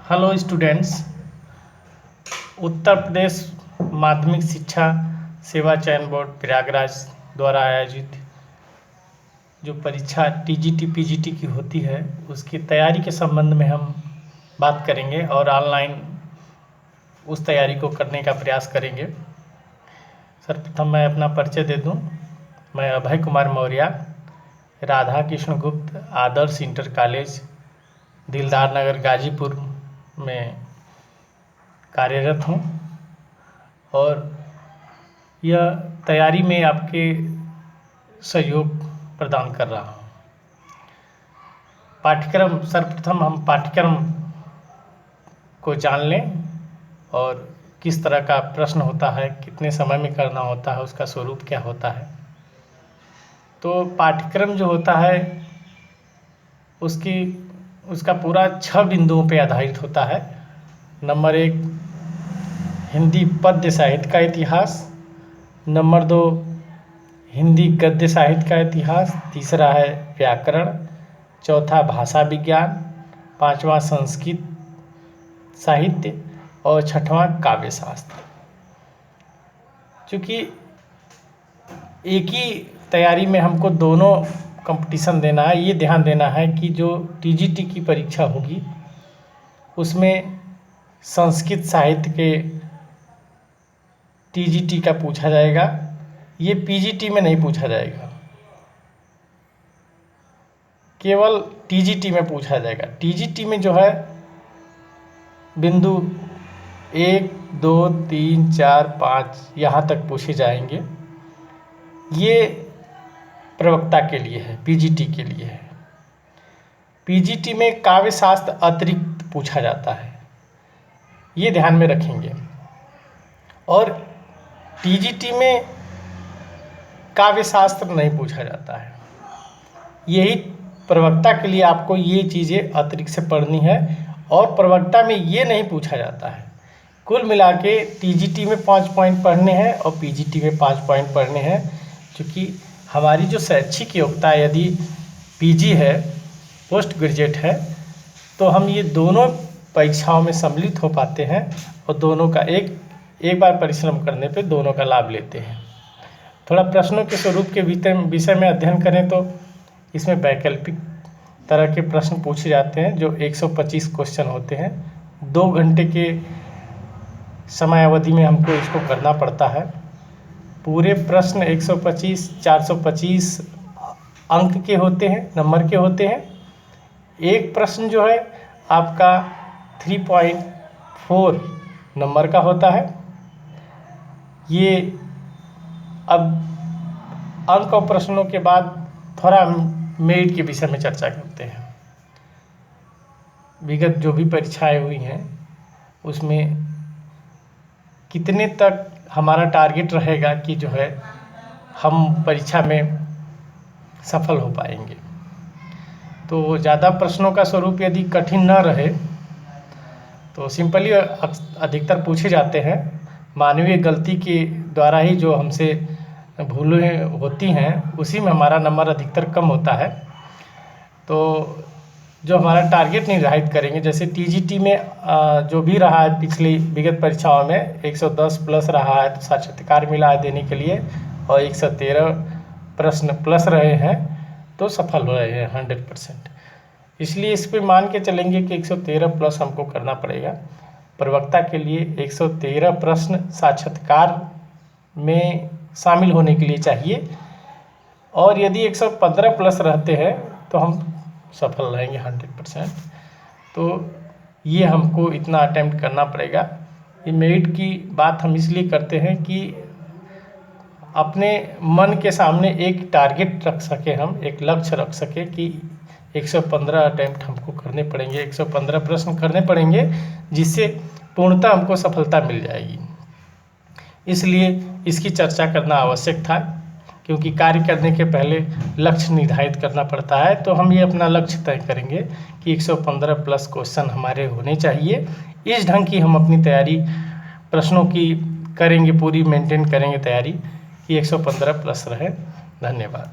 Hello students. Uttar Pradesh माध्यमिक शिक्षा सेवा चयन बोर्ड प्रयागराज द्वारा आयोजित जो परीक्षा टीजीटी पीजीटी की होती है उसकी तैयारी के संबंध में हम बात करेंगे और ऑनलाइन उस तैयारी को करने का प्रयास करेंगे। सर्वप्रथम मैं अपना परिचय दे दूं। मैं अभय कुमार मौर्य, राधा कृष्ण गुप्त आदर्श इंटर कॉलेज दिलदार नगर गाजीपुर में कार्यरत हूँ और यह तैयारी में आपके सहयोग प्रदान कर रहा हूँ। सर्वप्रथम हम पाठ्यक्रम को जान लें और किस तरह का प्रश्न होता है, कितने समय में करना होता है, उसका स्वरूप क्या होता है। तो पाठ्यक्रम जो होता है उसका पूरा 6 बिंदुओं पर आधारित होता है। नंबर 1 हिंदी पद्य साहित्य का इतिहास, नंबर 2 हिंदी गद्य साहित्य का इतिहास, तीसरा है व्याकरण, चौथा भाषा विज्ञान, पांचवा संस्कृत साहित्य और छठवां काव्य शास्त्र। चूँकि एक ही तैयारी में हमको दोनों कंपटीशन देना है, ये ध्यान देना है कि जो टीजीटी की परीक्षा होगी उसमें संस्कृत साहित्य के टीजीटी का पूछा जाएगा, ये पीजीटी में नहीं पूछा जाएगा, केवल टीजीटी में पूछा जाएगा। टीजीटी में जो है बिंदु 1, 2, 3, 4, 5 यहाँ तक पूछे जाएंगे। ये प्रवक्ता के लिए है, पीजीटी के लिए है। पीजीटी में काव्य शास्त्र अतिरिक्त पूछा जाता है, ये ध्यान में रखेंगे। और टीजीटी में काव्य शास्त्र नहीं पूछा जाता है। यही प्रवक्ता के लिए आपको ये चीज़ें अतिरिक्त से पढ़नी है और प्रवक्ता में ये नहीं पूछा जाता है। कुल मिला के टीजीटी में 5 पॉइंट पढ़ने हैं और पीजीटी में 5 पॉइंट पढ़ने हैं। क्योंकि हमारी जो शैक्षिक योग्यता यदि पीजी है, पोस्ट ग्रेजुएट है, तो हम ये दोनों परीक्षाओं में सम्मिलित हो पाते हैं और दोनों का एक बार परिश्रम करने पे दोनों का लाभ लेते हैं। थोड़ा प्रश्नों के स्वरूप के विषय में अध्ययन करें तो इसमें वैकल्पिक तरह के प्रश्न पूछे जाते हैं जो 125 क्वेश्चन होते हैं। 2 घंटे के समय अवधि में हमको इसको करना पड़ता है। पूरे प्रश्न 125 425 अंक के होते हैं, नंबर के होते हैं। एक प्रश्न जो है आपका 3.4 नंबर का होता है। ये अब अंक और प्रश्नों के बाद थोड़ा मेरिट के विषय में चर्चा करते हैं। विगत जो भी परीक्षाएं हुई हैं उसमें कितने तक हमारा टारगेट रहेगा कि जो है हम परीक्षा में सफल हो पाएंगे। तो ज़्यादा प्रश्नों का स्वरूप यदि कठिन न रहे तो सिंपली अधिकतर पूछे जाते हैं। मानवीय गलती के द्वारा ही जो हमसे भूलें होती हैं उसी में हमारा नंबर अधिकतर कम होता है। तो जो हमारा टारगेट निर्धारित करेंगे, जैसे टीजीटी में जो भी रहा है पिछली विगत परीक्षाओं में 110 प्लस रहा है, तो साक्षात्कार मिला है देने के लिए, और 113 प्रश्न प्लस रहे हैं तो सफल हो रहे हैं 100%। इसलिए इस पे मान के चलेंगे कि 113 प्लस हमको करना पड़ेगा। प्रवक्ता के लिए 113 प्रश्न साक्षात्कार में शामिल होने के लिए चाहिए, और यदि 115 प्लस रहते हैं तो हम सफल रहेंगे 100%। तो ये हमको इतना अटेम्प्ट करना पड़ेगा। ये मेरिट की बात हम इसलिए करते हैं कि अपने मन के सामने एक टारगेट रख सके, हम एक लक्ष्य रख सके कि 115 अटेम्प्ट हमको करने पड़ेंगे, 115 प्रश्न करने पड़ेंगे, जिससे पूर्णतः हमको सफलता मिल जाएगी। इसलिए इसकी चर्चा करना आवश्यक था, क्योंकि कार्य करने के पहले लक्ष्य निर्धारित करना पड़ता है। तो हम ये अपना लक्ष्य तय करेंगे कि 115 प्लस क्वेश्चन हमारे होने चाहिए। इस ढंग की हम अपनी तैयारी प्रश्नों की करेंगे, पूरी मेंटेन करेंगे तैयारी कि 115 प्लस रहे। धन्यवाद।